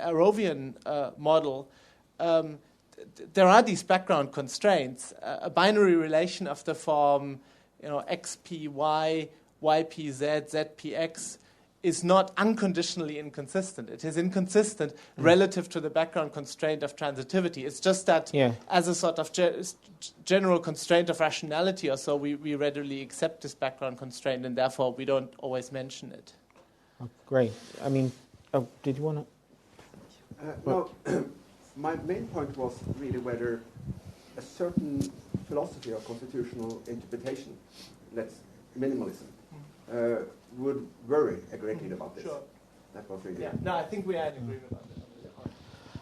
Arrovian model, there are these background constraints. A binary relation of the form xpy, ypz, zpx is not unconditionally inconsistent. It is inconsistent relative to the background constraint of transitivity. It's just that as a sort of general constraint of rationality or so, we readily accept this background constraint, and therefore we don't always mention it. Oh, great. I mean, did you want to? No, my main point was really whether a certain philosophy of constitutional interpretation, minimalism, would worry a great deal about this. Sure. That was really. Yeah. No, I think we are in agreement about that.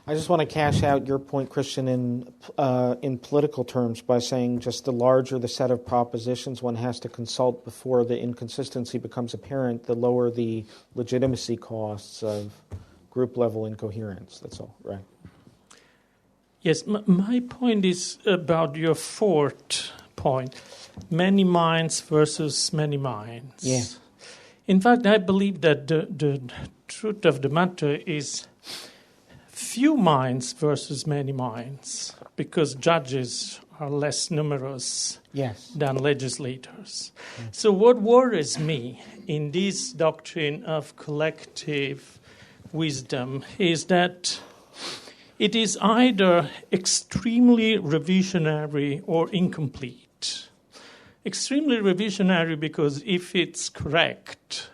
I just want to cash out your point, Christian, in political terms by saying just the larger the set of propositions one has to consult before the inconsistency becomes apparent, the lower the legitimacy costs of group-level incoherence. That's all, right? Yes, my point is about your fourth point. Many minds versus many minds. Yeah. In fact, I believe that the truth of the matter is few minds versus many minds, because judges are less numerous than legislators. Yes. So what worries me in this doctrine of collective wisdom is that it is either extremely revisionary or incomplete. Extremely revisionary because if it's correct,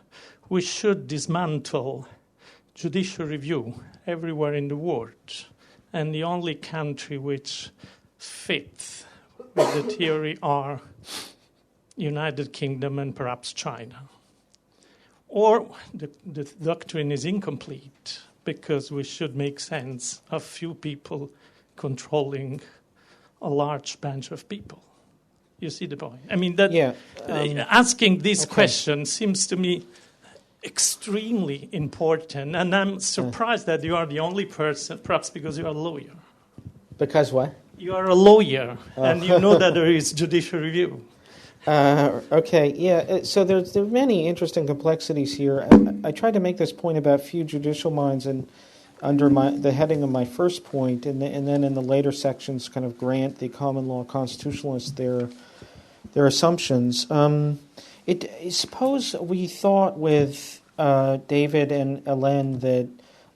we should dismantle judicial review everywhere in the world. And the only country which fits with the theory are United Kingdom and perhaps China. or the doctrine is incomplete because we should make sense of few people controlling a large bunch of people. You see the point? I mean, asking this question seems to me extremely important, and I'm surprised that you are the only person, perhaps because you are a lawyer. Because what? You are a lawyer, and you know that there is judicial review. So there are many interesting complexities here. I tried to make this point about few judicial minds and under the heading of my first point, and then in the later sections kind of grant the common law constitutionalists their assumptions. Suppose we thought with David and Hélène that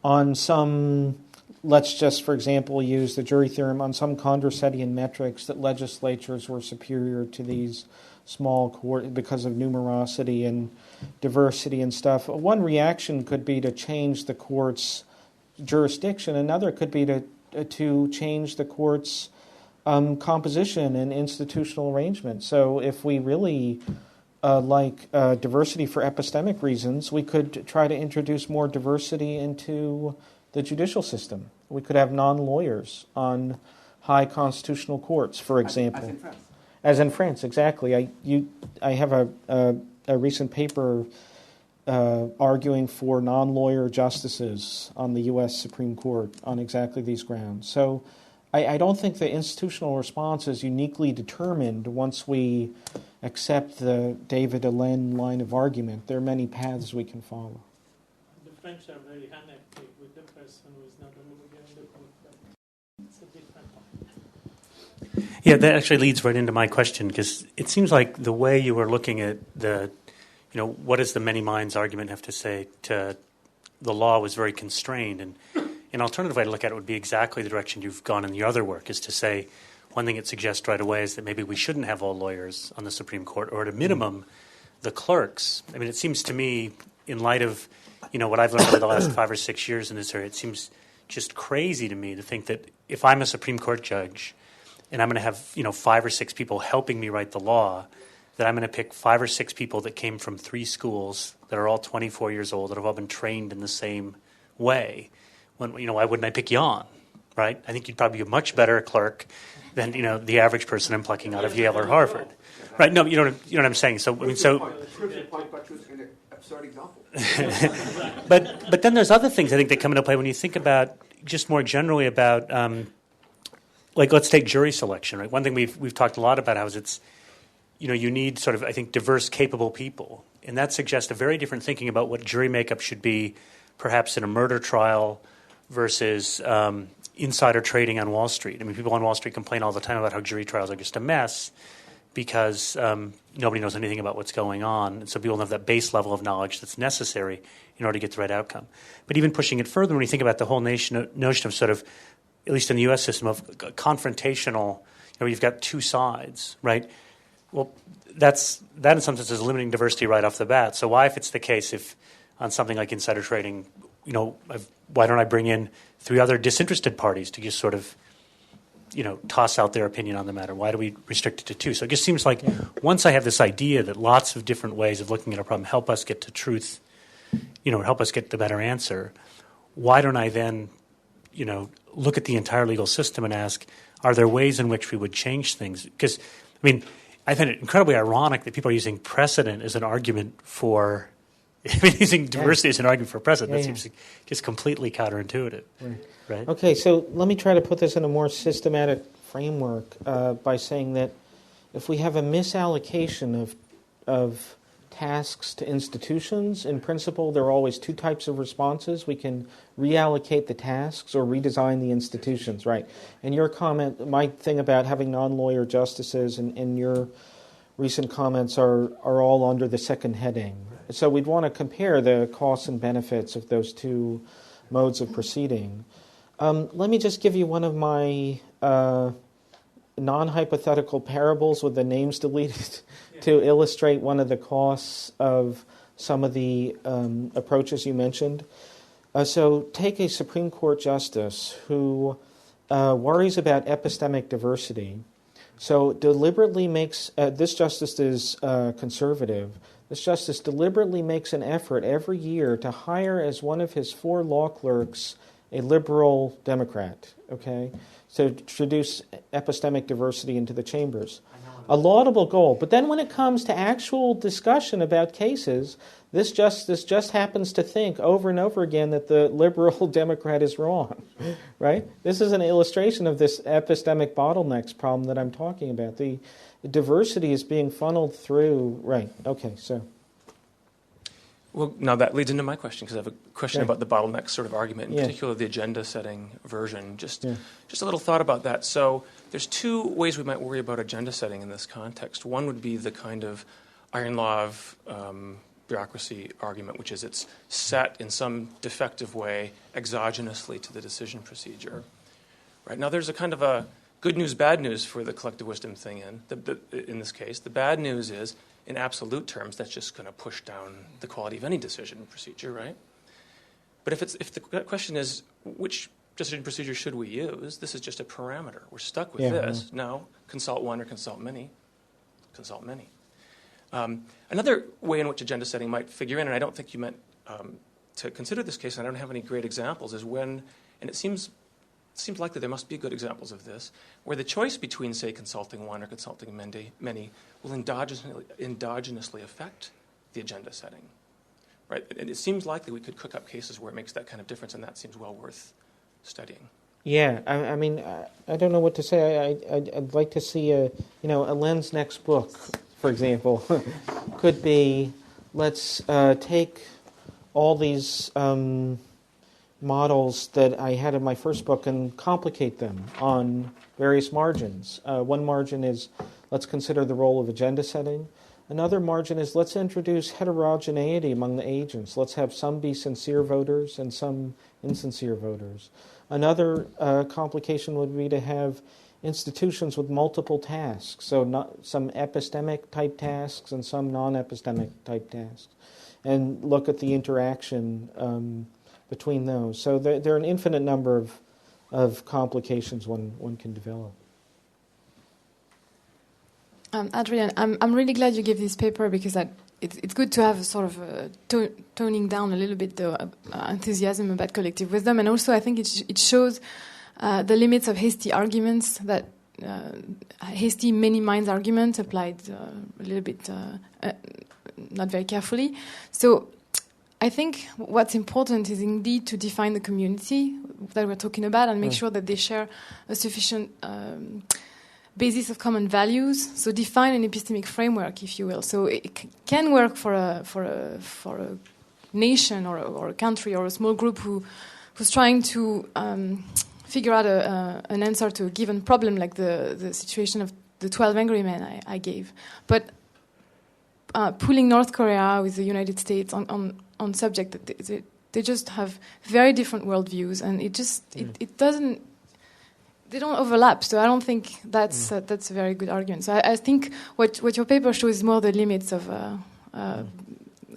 on some, let's just, for example, use the jury theorem, on some Condorcetian metrics that legislatures were superior to these small court because of numerosity and diversity and stuff. One reaction could be to change the court's jurisdiction. Another could be to change the court's composition and institutional arrangement. So if we really like diversity for epistemic reasons, we could try to introduce more diversity into the judicial system. We could have non-lawyers on high constitutional courts, for example. As in France. As in France, exactly. I have a recent paper arguing for non-lawyer justices on the U.S. Supreme Court on exactly these grounds. So I don't think the institutional response is uniquely determined once we accept the David Hélène line of argument. There are many paths we can follow. The French are very unactive with the person who is not a lawyer in the court. It's a different point. Yeah, that actually leads right into my question, because it seems like the way you were looking at what does the many minds argument have to say to the law was very constrained. And an alternative way to look at it would be exactly the direction you've gone in your other work, is to say one thing it suggests right away is that maybe we shouldn't have all lawyers on the Supreme Court, or at a minimum, the clerks. I mean, it seems to me, in light of what I've learned over the last 5 or 6 years in this area, it seems just crazy to me to think that if I'm a Supreme Court judge and I'm going to have 5 or 6 people helping me write the law, that I'm going to pick 5 or 6 people that came from 3 schools that are all 24 years old, that have all been trained in the same way. When, why wouldn't I pick Jon, right? I think you'd probably be a much better clerk than the average person I'm plucking out of Yale or Harvard, right? No, you know what I'm saying. So I mean, absurd example. but then there's other things I think that come into play when you think about just more generally about let's take jury selection, right? One thing we've talked a lot about how is it's you need sort of, I think, diverse, capable people, and that suggests a very different thinking about what jury makeup should be, perhaps in a murder trial versus insider trading on Wall Street. I mean, people on Wall Street complain all the time about how jury trials are just a mess because nobody knows anything about what's going on, and so people don't have that base level of knowledge that's necessary in order to get the right outcome. But even pushing it further, when you think about the whole notion of sort of, at least in the U.S. system, of confrontational, you've got 2 sides, right? Well, that in some sense is limiting diversity right off the bat. So why, if it's the case, if on something like insider trading, why don't I bring in 3 other disinterested parties to just sort of, toss out their opinion on the matter? Why do we restrict it to 2? So it just seems like once I have this idea that lots of different ways of looking at a problem help us get to truth, help us get the better answer, why don't I then, look at the entire legal system and ask, are there ways in which we would change things? Because, I mean, I find it incredibly ironic that people are using precedent as an argument for using diversity as an argument for precedent. That seems just completely counterintuitive. Right? Okay, so let me try to put this in a more systematic framework by saying that if we have a misallocation of tasks to institutions, in principle there are always 2 types of responses. We can reallocate the tasks or redesign the institutions, right? And your comment, my thing about having non-lawyer justices and your recent comments are all under the second heading. So we'd want to compare the costs and benefits of those 2 modes of proceeding. Let me just give you one of my non-hypothetical parables with the names deleted to illustrate one of the costs of some of the approaches you mentioned. So take a Supreme Court justice who worries about epistemic diversity. So deliberately makes, this justice is conservative, this justice deliberately makes an effort every year to hire as one of his 4 law clerks a liberal Democrat, okay, to introduce epistemic diversity into the chambers. A laudable goal. But then when it comes to actual discussion about cases, this justice just happens to think over and over again that the liberal Democrat is wrong, right? This is an illustration of this epistemic bottlenecks problem that I'm talking about. The diversity is being funneled through, right, okay, so. Well, now that leads into my question, because I have a question Yeah. about the bottleneck sort of argument, in Yeah. particular the agenda-setting version. Just Yeah. a little thought about that. So there's 2 ways we might worry about agenda setting in this context. One would be the kind of iron law of bureaucracy argument, which is it's set in some defective way exogenously to the decision procedure. Right now, there's a kind of a good news, bad news for the collective wisdom thing in this case. The bad news is, in absolute terms, that's just going to push down the quality of any decision procedure, right? But if the question is, which decision procedure should we use, this is just a parameter. We're stuck with this. No, consult one or consult many. Consult many. Another way in which agenda setting might figure in, and I don't think you meant to consider this case, and I don't have any great examples, is when, and it seems likely there must be good examples of this, where the choice between, say, consulting one or consulting many will endogenously affect the agenda setting, right? And it seems likely we could cook up cases where it makes that kind of difference, and that seems well worth studying. Yeah, I mean, I don't know what to say. I'd like to see a Len's next book, for example, could be, let's take all these models that I had in my first book and complicate them on various margins. One margin is, let's consider the role of agenda setting. Another margin is, let's introduce heterogeneity among the agents. Let's have some be sincere voters and some insincere voters. Another complication would be to have institutions with multiple tasks, so not some epistemic type tasks and some non-epistemic type tasks, and look at the interaction between those. So there are an infinite number of complications one can develop. Adrian, I'm really glad you gave this paper, because it's good to have a sort of toning down a little bit the enthusiasm about collective wisdom, and also I think it shows the limits of hasty arguments, that hasty many minds argument applied a little bit not very carefully. So I think what's important is indeed to define the community that we're talking about and make sure that they share a sufficient basis of common values. So define an epistemic framework, if you will. So it can work for a nation or a country or a small group who's trying to figure out an answer to a given problem, like the situation of the 12 angry men I gave. But pulling North Korea with the United States on subject that they just have very different worldviews, and it doesn't. They don't overlap, so I don't think that's a very good argument. So I think what your paper shows is more the limits of. I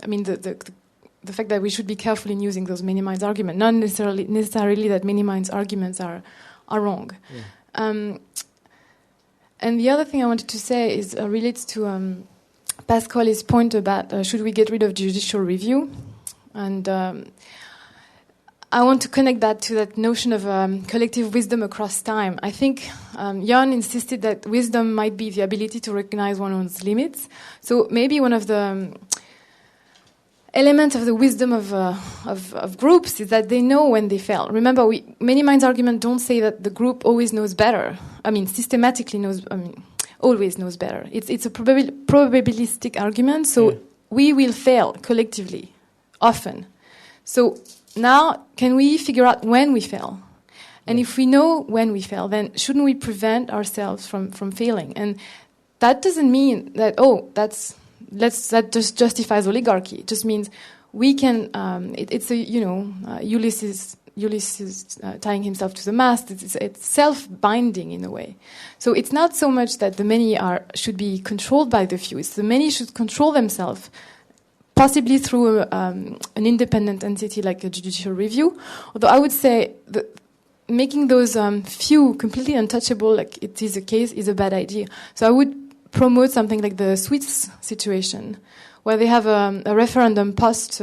mean the fact that we should be careful in using those many minds arguments, not necessarily that many minds arguments are wrong. Yeah. And the other thing I wanted to say is relates to Pascal's point about should we get rid of judicial review, and I want to connect that to that notion of collective wisdom across time. I think Jon insisted that wisdom might be the ability to recognize one's limits. So maybe one of the elements of the wisdom of groups is that they know when they fail. Remember, many minds arguments don't say that the group always knows better. I mean, systematically knows. I mean, always knows better. It's a probabilistic argument. So we will fail collectively, often. So now, can we figure out when we fail? And if we know when we fail, then shouldn't we prevent ourselves from failing? And that doesn't mean that that just justifies oligarchy. It just means we can. It's Ulysses tying himself to the mast. It's self-binding in a way. So it's not so much that the many should be controlled by the few. It's the many should control themselves, possibly through an independent entity like a judicial review. Although I would say that making those few completely untouchable, like it is the case, is a bad idea. So I would promote something like the Swiss situation, where they have a referendum post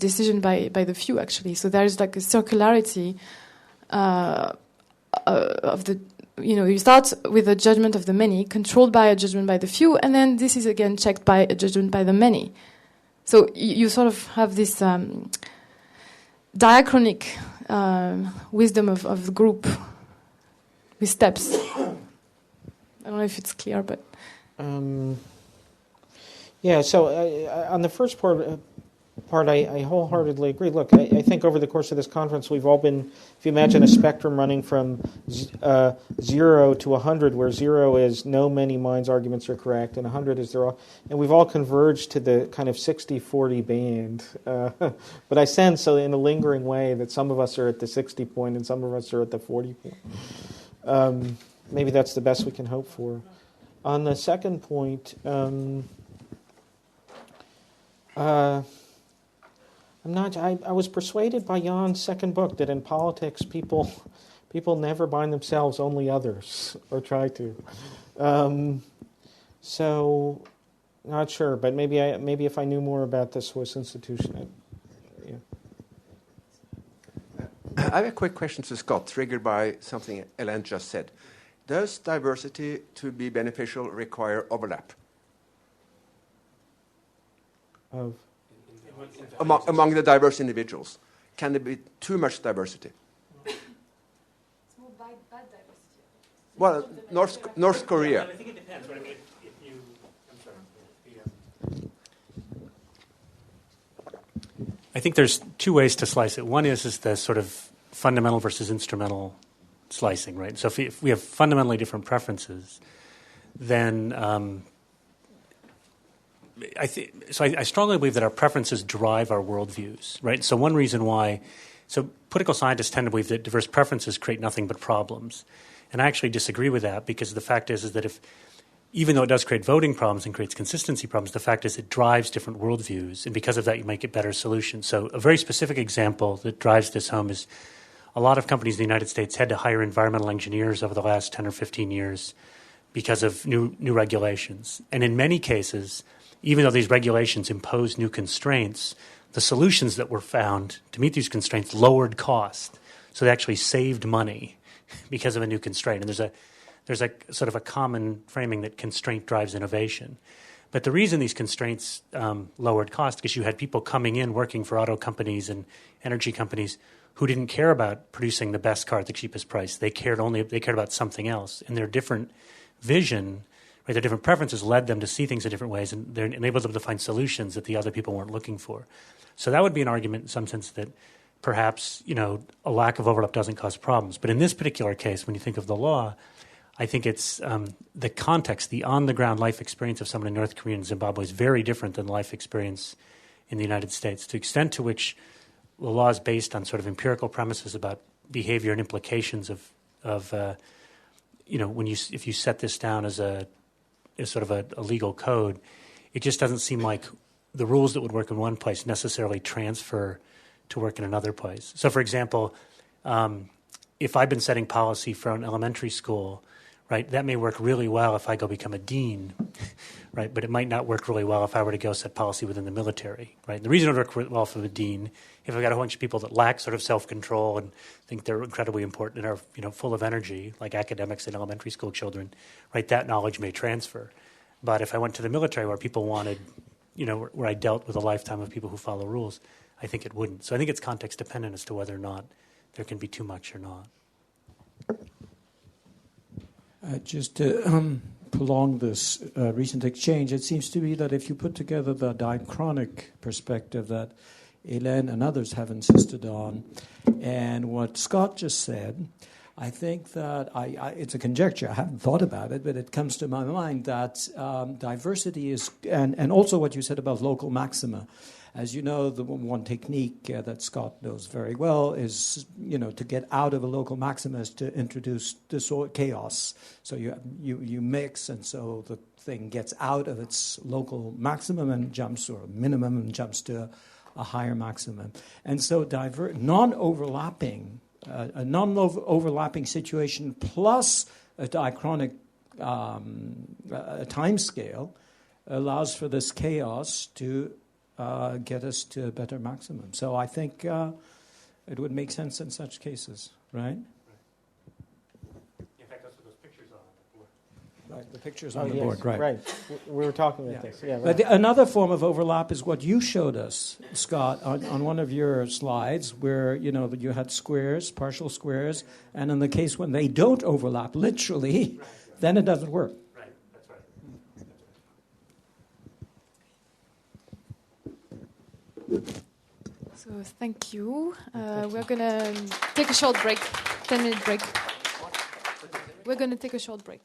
decision by the few, actually. So there is like a circularity of the, you start with a judgment of the many, controlled by a judgment by the few, and then this is again checked by a judgment by the many. So you sort of have this diachronic wisdom of the group with steps. I don't know if it's clear, but... Yeah, so on the first part, I wholeheartedly agree. Look, I think over the course of this conference, we've all been, if you imagine a spectrum running from 0 to 100, where 0 is no many minds' arguments are correct, and 100 is they're all, and we've all converged to the kind of 60-40 band. But I sense in a lingering way that some of us are at the 60 point and some of us are at the 40 point. Maybe that's the best we can hope for. On the second point, I was persuaded by Jon's second book that in politics people never bind themselves, only others, or try to. So, not sure, but maybe if I knew more about the Swiss institution. I have a quick question to Scott, triggered by something Ellen just said. Does diversity to be beneficial require overlap? Of among the diverse individuals? Can there be too much diversity? It's more bad diversity. Well, North Korea. I think it depends. Right? I mean, if you, I'm sorry. I think there's two ways to slice it. One is the sort of fundamental versus instrumental slicing, right? So if we have fundamentally different preferences, then I strongly believe that our preferences drive our worldviews, right? So one reason why, political scientists tend to believe that diverse preferences create nothing but problems. And I actually disagree with that, because the fact is that even though it does create voting problems and creates consistency problems, the fact is it drives different worldviews, and because of that you might get better solutions. So a very specific example that drives this home is a lot of companies in the United States had to hire environmental engineers over the last 10 or 15 years because of new regulations. And in many cases, even though these regulations impose new constraints, the solutions that were found to meet these constraints lowered cost. So they actually saved money because of a new constraint. And there's a sort of a common framing that constraint drives innovation. But the reason these constraints lowered cost, because you had people coming in working for auto companies and energy companies who didn't care about producing the best car at the cheapest price. They cared about something else. And their different vision, right, their different preferences led them to see things in different ways, and they enabled them to find solutions that the other people weren't looking for. So that would be an argument in some sense that perhaps, a lack of overlap doesn't cause problems. But in this particular case, when you think of the law, I think it's the context, the on-the-ground life experience of someone in North Korea and Zimbabwe is very different than the life experience in the United States. To the extent to which the law is based on sort of empirical premises about behavior and implications of if you set this down as sort of a legal code, it just doesn't seem like the rules that would work in one place necessarily transfer to work in another place. So, for example, if I've been setting policy for an elementary school, right, that may work really well if I go become a dean, right, but it might not work really well if I were to go set policy within the military, right? The reason it would work well for the dean, if I've got a bunch of people that lack sort of self-control and think they're incredibly important and are full of energy, like academics and elementary school children, right, that knowledge may transfer. But if I went to the military where people wanted, where I dealt with a lifetime of people who follow rules, I think it wouldn't. So I think it's context dependent as to whether or not there can be too much or not. Just to prolong this recent exchange, it seems to me that if you put together the diachronic perspective that Hélène and others have insisted on, and what Scott just said, I think that it's a conjecture. I haven't thought about it, but it comes to my mind that diversity is, and also what you said about local maxima. As you know, the one technique that Scott knows very well is, to get out of a local maxima is to introduce chaos. So you mix, and so the thing gets out of its local maximum and jumps, or minimum, and jumps to a higher maximum. And so non-overlapping, a non-overlapping situation plus a diachronic time scale allows for this chaos to get us to a better maximum. So I think it would make sense in such cases, right? In fact, that's what those pictures are on the board. Right, the pictures on the board, right. Right. We were talking about this. Yeah, right. But another form of overlap is what you showed us, Scott, on one of your slides, where you had squares, partial squares, and in the case when they don't overlap literally, then it doesn't work. Right, that's right. So thank you. We're going to take a short break, 10-minute break. We're going to take a short break.